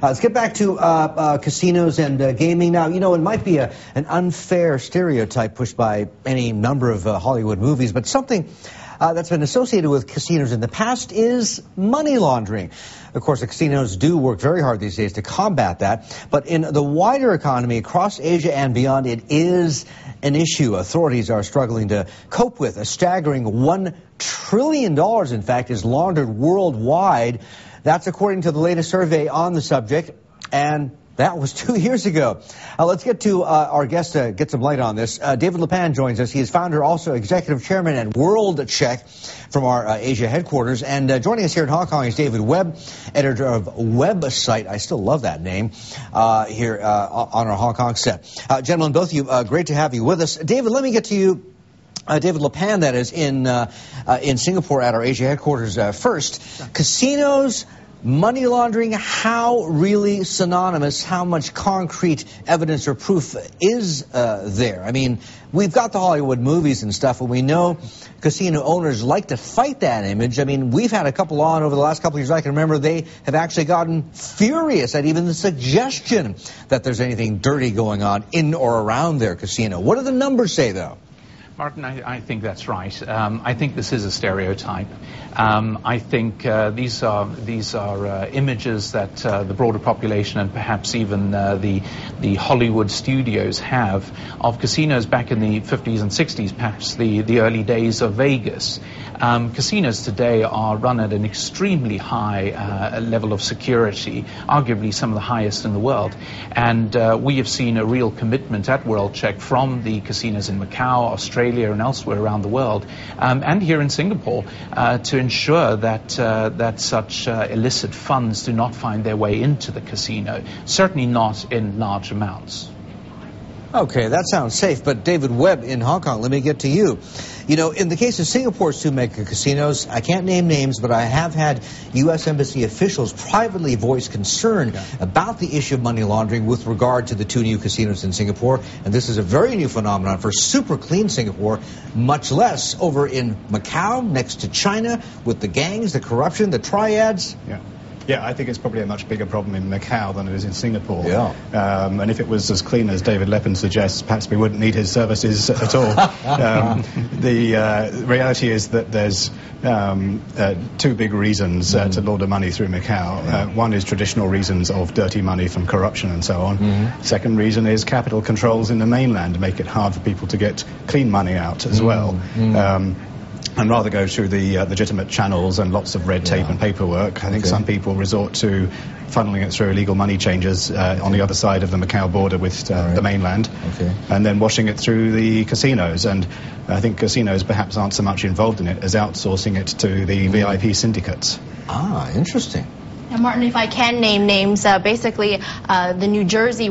Let's get back to casinos and gaming now. You know, it might be an unfair stereotype pushed by any number of Hollywood movies, but something that's been associated with casinos in the past is money laundering. Of course, the casinos do work very hard these days to combat that, but in the wider economy across Asia and beyond, it is an issue authorities are struggling to cope with. A staggering $1 trillion, in fact, is laundered worldwide. That's according to the latest survey on the subject, and that was 2 years ago. Let's get to our guest to get some light on this. David Leppan joins us. He is founder, also executive chairman at World Check from our Asia headquarters. And joining us here in Hong Kong is David Webb, editor of Website. I still love that name here on our Hong Kong set. Gentlemen, both of you, great to have you with us. David, let me get to you. David Leppan, that is, in Singapore at our Asia headquarters first. Casinos, money laundering, how really synonymous, how much concrete evidence or proof is there? I mean, we've got the Hollywood movies and stuff, and we know casino owners like to fight that image. I mean, we've had a couple on over the last couple of years. I can remember they have actually gotten furious at even the suggestion that there's anything dirty going on in or around their casino. What do the numbers say, though? Martin, I think that's right. I think this is a stereotype. I think these are images that the broader population and perhaps even the Hollywood studios have of casinos back in the 50s and 60s, perhaps the early days of Vegas. Casinos today are run at an extremely high level of security, arguably some of the highest in the world. And we have seen a real commitment at World Check from the casinos in Macau, Australia, and elsewhere around the world, and here in Singapore, to ensure that such illicit funds do not find their way into the casino, certainly not in large amounts. Okay, that sounds safe, but David Webb in Hong Kong, let me get to you. You know, in the case of Singapore's two mega casinos, I can't name names, but I have had U.S. Embassy officials privately voice concern about the issue of money laundering with regard to the two new casinos in Singapore. And this is a very new phenomenon for super clean Singapore, much less over in Macau, next to China, with the gangs, the corruption, the triads. Yeah, I think it's probably a much bigger problem in Macau than it is in Singapore. Yeah. And if it was as clean as David Leppan suggests, perhaps we wouldn't need his services at all. The reality is that there's two big reasons to launder money through Macau. One is traditional reasons of dirty money from corruption and so on. Second reason is capital controls in the mainland make it hard for people to get clean money out as well. And rather go through the legitimate channels and lots of red tape and paperwork. I think some people resort to funneling it through illegal money changers on the other side of the Macau border with the mainland, and then washing it through the casinos. And I think casinos perhaps aren't so much involved in it as outsourcing it to the VIP syndicates. Ah, interesting. And Martin, if I can name names, basically the New Jersey